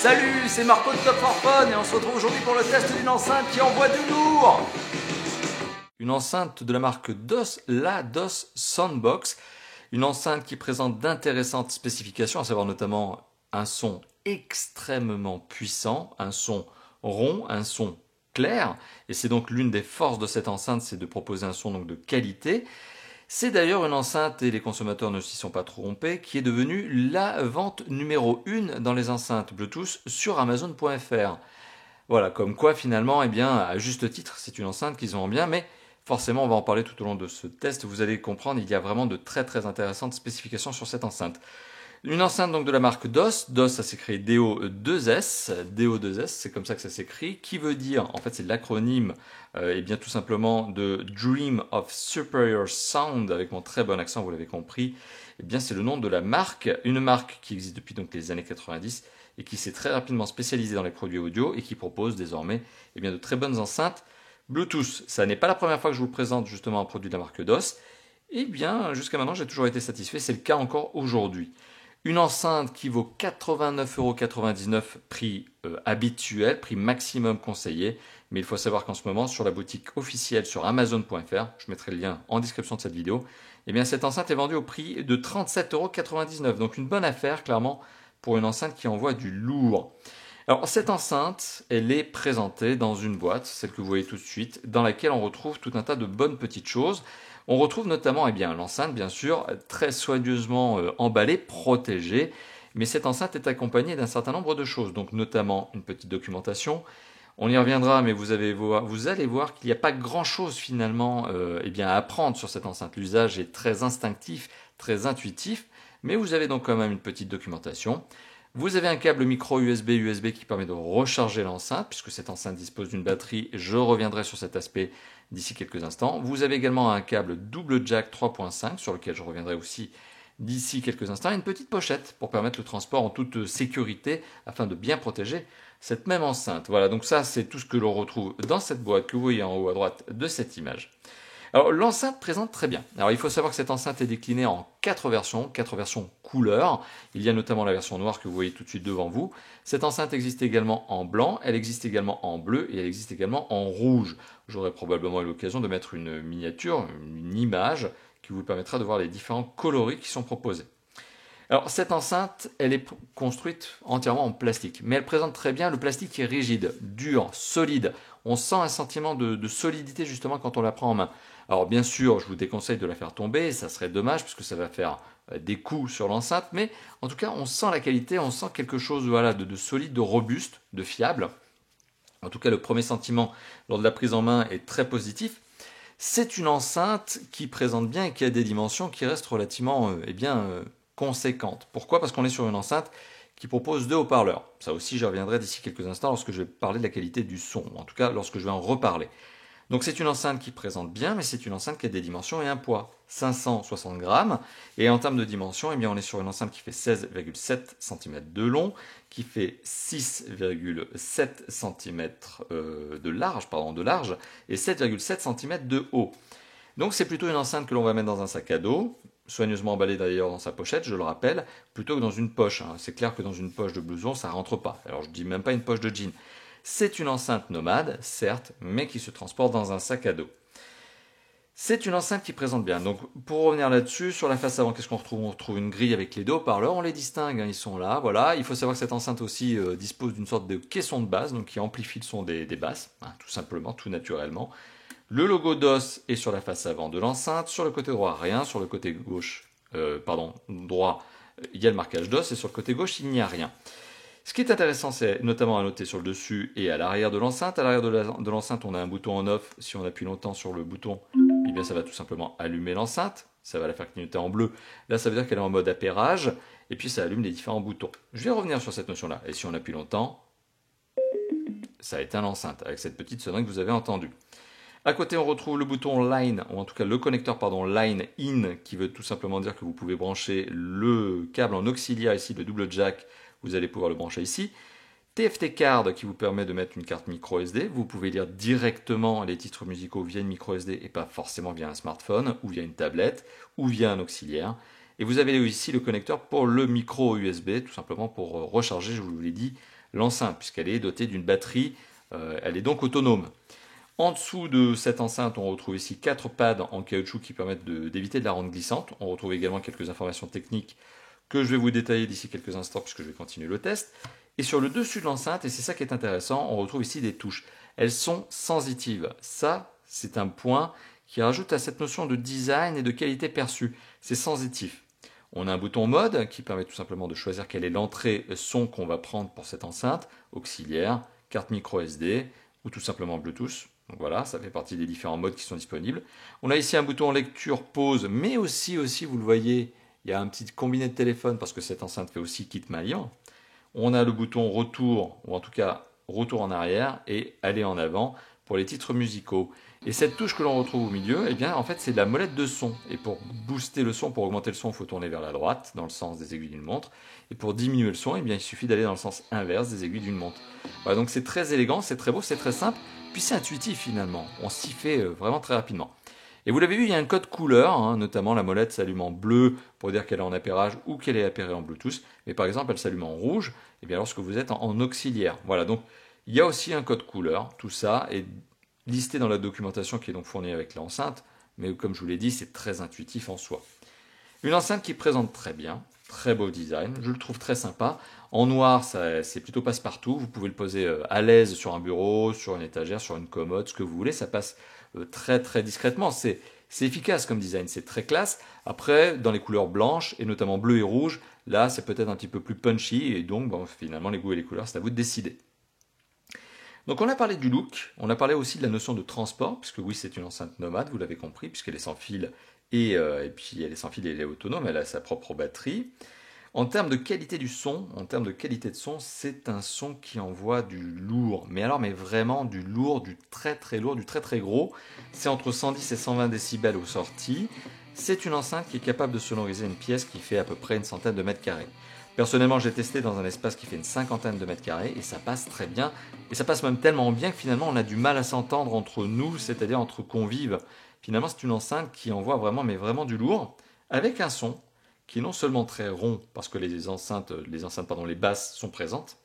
Salut, c'est Marco de Top 4 Fun et on se retrouve aujourd'hui pour le test d'une enceinte qui envoie du lourd. Une enceinte de la marque DOS, la DOS Soundbox. Une enceinte qui présente d'intéressantes spécifications, à savoir notamment un son extrêmement puissant, un son rond, un son clair. Et c'est donc l'une des forces de cette enceinte, c'est de proposer un son donc de qualité. C'est d'ailleurs une enceinte, et les consommateurs ne s'y sont pas trompés, qui est devenue la vente numéro 1 dans les enceintes Bluetooth sur Amazon.fr. Voilà, comme quoi finalement, eh bien, à juste titre, c'est une enceinte qui se vend bien, mais forcément, on va en parler tout au long de ce test. Vous allez comprendre, il y a vraiment de très très intéressantes spécifications sur cette enceinte. Une enceinte donc de la marque DOS. DOS, ça s'écrit DO2S. DO2S, c'est comme ça que ça s'écrit. Qui veut dire, en fait, c'est l'acronyme, et bien tout simplement de Dream of Superior Sound, avec mon très bon accent, vous l'avez compris. Eh bien, c'est le nom de la marque, une marque qui existe depuis donc les années 90 et qui s'est très rapidement spécialisée dans les produits audio et qui propose désormais, eh bien, de très bonnes enceintes Bluetooth. Ça n'est pas la première fois que je vous présente justement un produit de la marque DOS. Eh bien, jusqu'à maintenant, j'ai toujours été satisfait. C'est le cas encore aujourd'hui. Une enceinte qui vaut 89,99 € prix habituel, prix maximum conseillé. Mais il faut savoir qu'en ce moment, sur la boutique officielle sur Amazon.fr, je mettrai le lien en description de cette vidéo, eh bien cette enceinte est vendue au prix de 37,99 €. Donc une bonne affaire, clairement, pour une enceinte qui envoie du lourd. Alors cette enceinte, elle est présentée dans une boîte, celle que vous voyez tout de suite, dans laquelle on retrouve tout un tas de bonnes petites choses. On retrouve notamment l'enceinte, bien sûr, très soigneusement emballée, protégée. Mais cette enceinte est accompagnée d'un certain nombre de choses, donc notamment une petite documentation. On y reviendra, mais vous allez voir qu'il n'y a pas grand-chose finalement à apprendre sur cette enceinte. L'usage est très instinctif, très intuitif, mais vous avez donc quand même une petite documentation. Vous avez un câble micro USB qui permet de recharger l'enceinte, puisque cette enceinte dispose d'une batterie. Je reviendrai sur cet aspect d'ici quelques instants. Vous avez également un câble double jack 3.5, sur lequel je reviendrai aussi d'ici quelques instants, et une petite pochette pour permettre le transport en toute sécurité, afin de bien protéger cette même enceinte. Voilà, donc ça c'est tout ce que l'on retrouve dans cette boîte que vous voyez en haut à droite de cette image. Alors l'enceinte présente très bien. Alors il faut savoir que cette enceinte est déclinée en 4 versions couleurs. Il y a notamment la version noire que vous voyez tout de suite devant vous. Cette enceinte existe également en blanc, elle existe également en bleu et elle existe également en rouge. J'aurai probablement eu l'occasion de mettre une miniature, une image qui vous permettra de voir les différents coloris qui sont proposés. Alors cette enceinte, elle est construite entièrement en plastique, mais elle présente très bien, le plastique est rigide, dur, solide. On sent un sentiment de solidité justement quand on la prend en main. Alors bien sûr, je vous déconseille de la faire tomber, ça serait dommage puisque ça va faire des coups sur l'enceinte, mais en tout cas on sent la qualité, on sent quelque chose de solide, de robuste, de fiable. En tout cas le premier sentiment lors de la prise en main est très positif. C'est une enceinte qui présente bien et qui a des dimensions qui restent relativement conséquentes. Pourquoi ? Parce qu'on est sur une enceinte qui propose 2 haut-parleurs. Ça aussi, j'y reviendrai d'ici quelques instants lorsque je vais parler de la qualité du son, en tout cas lorsque je vais en reparler. Donc c'est une enceinte qui présente bien, mais c'est une enceinte qui a des dimensions et un poids. 560 grammes. Et en termes de dimensions, eh bien, on est sur une enceinte qui fait 16,7 cm de long, qui fait 6,7 cm de large, et 7,7 cm de haut. Donc c'est plutôt une enceinte que l'on va mettre dans un sac à dos, soigneusement emballée d'ailleurs dans sa pochette, je le rappelle, plutôt que dans une poche. C'est clair que dans une poche de blouson, ça rentre pas. Alors je dis même pas une poche de jean. C'est une enceinte nomade, certes, mais qui se transporte dans un sac à dos. C'est une enceinte qui présente bien. Donc pour revenir là-dessus, sur la face avant, qu'est-ce qu'on retrouve ? On retrouve une grille avec les 2 haut-parleurs, on les distingue, ils sont là, voilà. Il faut savoir que cette enceinte aussi dispose d'une sorte de caisson de basse, donc qui amplifie le son des basses, tout simplement, tout naturellement. Le logo DOS est sur la face avant de l'enceinte, sur le côté droit rien, sur le côté droit il y a le marquage DOS et sur le côté gauche il n'y a rien. Ce qui est intéressant, c'est notamment à noter sur le dessus et à l'arrière de l'enceinte. À l'arrière de l'enceinte, on a un bouton on off. Si on appuie longtemps sur le bouton, eh bien ça va tout simplement allumer l'enceinte. Ça va la faire clignoter en bleu. Là, ça veut dire qu'elle est en mode appairage. Et puis ça allume les différents boutons. Je vais revenir sur cette notion-là. Et si on appuie longtemps, ça éteint l'enceinte avec cette petite sonnerie que vous avez entendue. À côté, on retrouve le bouton Line, ou en tout cas le connecteur Line In, qui veut tout simplement dire que vous pouvez brancher le câble en auxiliaire ici, le double jack, vous allez pouvoir le brancher ici. TFT Card qui vous permet de mettre une carte micro SD. Vous pouvez lire directement les titres musicaux via une micro SD et pas forcément via un smartphone, ou via une tablette, ou via un auxiliaire. Et vous avez ici le connecteur pour le micro USB, tout simplement pour recharger, je vous l'ai dit, l'enceinte, puisqu'elle est dotée d'une batterie, elle est donc autonome. En dessous de cette enceinte, on retrouve ici 4 pads en caoutchouc qui permettent d'éviter de la rendre glissante. On retrouve également quelques informations techniques que je vais vous détailler d'ici quelques instants puisque je vais continuer le test. Et sur le dessus de l'enceinte, et c'est ça qui est intéressant, on retrouve ici des touches. Elles sont sensitives. Ça, c'est un point qui rajoute à cette notion de design et de qualité perçue. C'est sensitif. On a un bouton mode qui permet tout simplement de choisir quelle est l'entrée son qu'on va prendre pour cette enceinte, auxiliaire, carte micro SD ou tout simplement Bluetooth. Donc voilà, ça fait partie des différents modes qui sont disponibles. On a ici un bouton lecture, pause, mais aussi, vous le voyez, il y a un petit combiné de téléphone parce que cette enceinte fait aussi kit maillot. On a le bouton retour, ou en tout cas retour en arrière et aller en avant pour les titres musicaux. Et cette touche que l'on retrouve au milieu, eh bien, en fait, c'est de la molette de son. Et pour booster le son, pour augmenter le son, il faut tourner vers la droite, dans le sens des aiguilles d'une montre. Et pour diminuer le son, eh bien, il suffit d'aller dans le sens inverse des aiguilles d'une montre. Voilà, donc c'est très élégant, c'est très beau, c'est très simple. Puis c'est intuitif finalement, on s'y fait vraiment très rapidement. Et vous l'avez vu, il y a un code couleur, hein, notamment la molette s'allume en bleu pour dire qu'elle est en appairage ou qu'elle est appairée en Bluetooth. Mais par exemple, elle s'allume en rouge eh bien, lorsque vous êtes en auxiliaire. Voilà, donc il y a aussi un code couleur, tout ça est listé dans la documentation qui est donc fournie avec l'enceinte. Mais comme je vous l'ai dit, c'est très intuitif en soi. Une enceinte qui présente très bien, très beau design, je le trouve très sympa. En noir, c'est plutôt passe-partout. Vous pouvez le poser à l'aise sur un bureau, sur une étagère, sur une commode, ce que vous voulez. Ça passe très très discrètement. C'est efficace comme design, c'est très classe. Après, dans les couleurs blanches, et notamment bleu et rouge, là, c'est peut-être un petit peu plus punchy. Et donc, bon, finalement, les goûts et les couleurs, c'est à vous de décider. Donc on a parlé du look, on a parlé aussi de la notion de transport, puisque oui, c'est une enceinte nomade, vous l'avez compris, puisqu'elle est sans fil et puis elle est sans fil et elle est autonome, elle a sa propre batterie. En termes de qualité du son, en termes de qualité de son, c'est un son qui envoie du lourd. Mais alors, mais vraiment du lourd, du très très lourd, du très très gros. C'est entre 110 et 120 décibels aux sorties. C'est une enceinte qui est capable de sonoriser une pièce qui fait à peu près une centaine de mètres carrés. Personnellement, j'ai testé dans un espace qui fait une cinquantaine de mètres carrés et ça passe très bien. Et ça passe même tellement bien que finalement, on a du mal à s'entendre entre nous, c'est-à-dire entre convives. Finalement, c'est une enceinte qui envoie vraiment, mais vraiment du lourd, avec un son qui est non seulement très rond, parce que les basses sont présentes,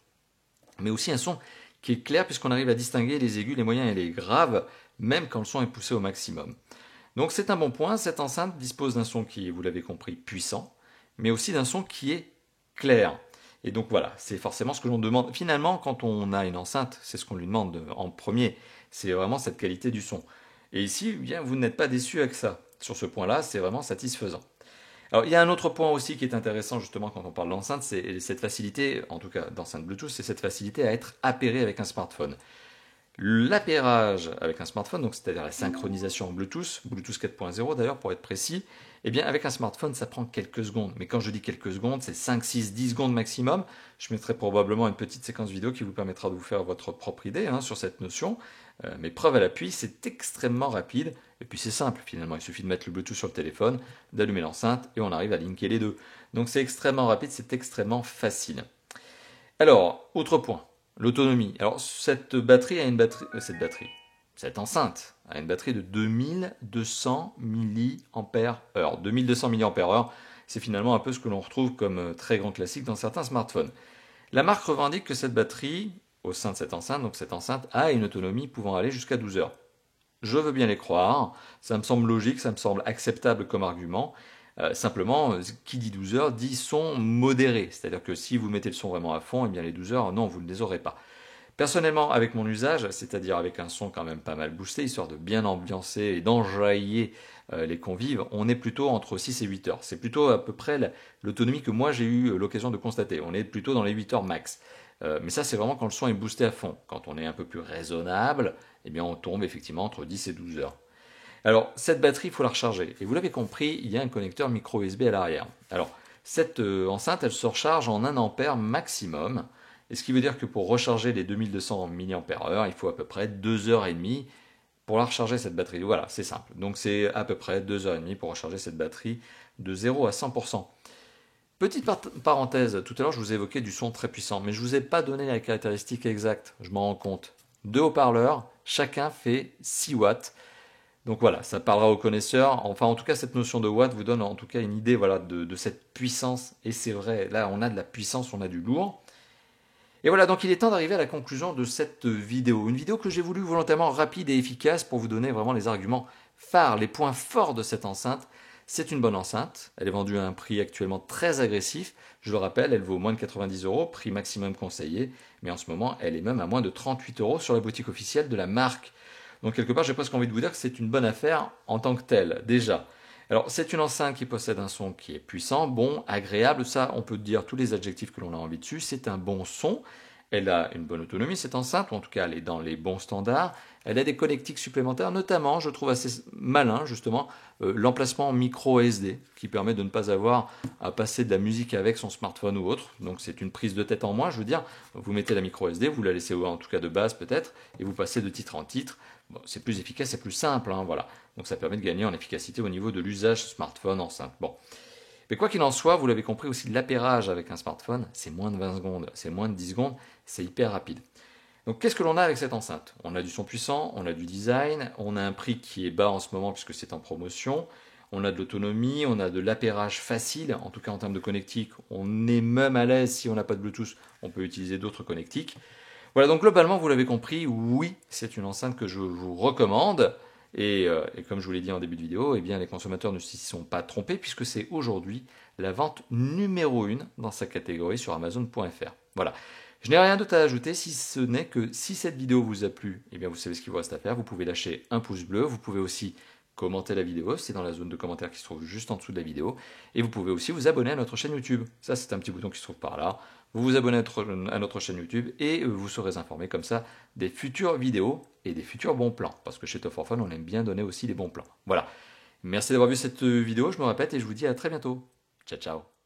mais aussi un son qui est clair, puisqu'on arrive à distinguer les aigus, les moyens et les graves, même quand le son est poussé au maximum. Donc c'est un bon point, cette enceinte dispose d'un son qui est, vous l'avez compris, puissant, mais aussi d'un son qui est clair. Et donc voilà, c'est forcément ce que l'on demande. Finalement, quand on a une enceinte, c'est ce qu'on lui demande en premier, c'est vraiment cette qualité du son. Et ici, eh bien, vous n'êtes pas déçu avec ça. Sur ce point-là, c'est vraiment satisfaisant. Alors, il y a un autre point aussi qui est intéressant justement quand on parle d'enceinte, c'est cette facilité, en tout cas d'enceinte Bluetooth, c'est cette facilité à être appairé avec un smartphone. L'appairage avec un smartphone, donc c'est-à-dire la synchronisation en Bluetooth, Bluetooth 4.0 d'ailleurs pour être précis, eh bien avec un smartphone ça prend quelques secondes. Mais quand je dis quelques secondes, c'est 5, 6, 10 secondes maximum. Je mettrai probablement une petite séquence vidéo qui vous permettra de vous faire votre propre idée sur cette notion. Mais preuve à l'appui, c'est extrêmement rapide. Et puis c'est simple finalement, il suffit de mettre le Bluetooth sur le téléphone, d'allumer l'enceinte et on arrive à linker les deux. Donc c'est extrêmement rapide, c'est extrêmement facile. Alors, autre point. L'autonomie. Alors, cette enceinte a une batterie de 2200 mAh. 2200 mAh, c'est finalement un peu ce que l'on retrouve comme très grand classique dans certains smartphones. La marque revendique que cette batterie, au sein de cette enceinte, donc cette enceinte a une autonomie pouvant aller jusqu'à 12 heures. Je veux bien les croire, ça me semble logique, ça me semble acceptable comme argument. Simplement, qui dit 12 heures dit son modéré. C'est-à-dire que si vous mettez le son vraiment à fond, eh bien les 12 heures, non, vous ne les aurez pas. Personnellement, avec mon usage, c'est-à-dire avec un son quand même pas mal boosté, histoire de bien ambiancer et d'enjailler les convives, on est plutôt entre 6 et 8 heures. C'est plutôt à peu près l'autonomie que moi j'ai eu l'occasion de constater. On est plutôt dans les 8 heures max. Mais ça, c'est vraiment quand le son est boosté à fond. Quand on est un peu plus raisonnable, eh bien on tombe effectivement entre 10 et 12 heures. Alors, cette batterie, il faut la recharger. Et vous l'avez compris, il y a un connecteur micro USB à l'arrière. Alors, cette enceinte, elle se recharge en 1 ampère maximum. Et ce qui veut dire que pour recharger les 2200 mAh, il faut à peu près 2h30 pour la recharger cette batterie. Voilà, c'est simple. Donc, c'est à peu près 2h30 pour recharger cette batterie de 0 à 100%. Petite parenthèse, tout à l'heure, je vous ai évoqué du son très puissant, mais je ne vous ai pas donné la caractéristique exacte, je m'en rends compte. 2 haut-parleurs, chacun fait 6 watts. Donc voilà, ça parlera aux connaisseurs. Enfin, en tout cas, cette notion de watt vous donne en tout cas une idée de cette puissance. Et c'est vrai, là, on a de la puissance, on a du lourd. Et voilà, donc il est temps d'arriver à la conclusion de cette vidéo. Une vidéo que j'ai voulu volontairement rapide et efficace pour vous donner vraiment les arguments phares, les points forts de cette enceinte. C'est une bonne enceinte, elle est vendue à un prix actuellement très agressif. Je le rappelle, elle vaut moins de 90 €, prix maximum conseillé, mais en ce moment, elle est même à moins de 38 € sur la boutique officielle de la marque. Donc quelque part, j'ai presque envie de vous dire que c'est une bonne affaire en tant que telle, déjà. Alors, c'est une enceinte qui possède un son qui est puissant, bon, agréable, ça, on peut dire tous les adjectifs que l'on a envie dessus. C'est un bon son. Elle a une bonne autonomie, cette enceinte, ou en tout cas, elle est dans les bons standards. Elle a des connectiques supplémentaires, notamment, je trouve assez malin, justement, l'emplacement micro SD, qui permet de ne pas avoir à passer de la musique avec son smartphone ou autre. Donc, c'est une prise de tête en moins, je veux dire. Vous mettez la micro SD, vous la laissez en tout cas de base peut-être, et vous passez de titre en titre. Bon, c'est plus efficace, c'est plus simple, hein, voilà. Donc ça permet de gagner en efficacité au niveau de l'usage smartphone enceinte. Bon. Mais quoi qu'il en soit, vous l'avez compris aussi, l'appairage avec un smartphone, c'est moins de 20 secondes, c'est moins de 10 secondes, c'est hyper rapide. Donc qu'est-ce que l'on a avec cette enceinte? On a du son puissant, on a du design, on a un prix qui est bas en ce moment puisque c'est en promotion, on a de l'autonomie, on a de l'appairage facile, en tout cas en termes de connectique, on est même à l'aise si on n'a pas de Bluetooth, on peut utiliser d'autres connectiques. Voilà, donc globalement, vous l'avez compris, oui, c'est une enceinte que je vous recommande. Et comme je vous l'ai dit en début de vidéo, eh bien, les consommateurs ne s'y sont pas trompés puisque c'est aujourd'hui la vente numéro 1 dans sa catégorie sur Amazon.fr. Voilà. Je n'ai rien d'autre à ajouter si ce n'est que si cette vidéo vous a plu, eh bien, vous savez ce qu'il vous reste à faire. Vous pouvez lâcher un pouce bleu, vous pouvez aussi commenter la vidéo, c'est dans la zone de commentaires qui se trouve juste en dessous de la vidéo. Et vous pouvez aussi vous abonner à notre chaîne YouTube. Ça, c'est un petit bouton qui se trouve par là. Vous vous abonnez à notre chaîne YouTube et vous serez informé comme ça des futures vidéos et des futurs bons plans. Parce que chez Top 4 Fun, on aime bien donner aussi les bons plans. Voilà. Merci d'avoir vu cette vidéo, je me répète, et je vous dis à très bientôt. Ciao, ciao.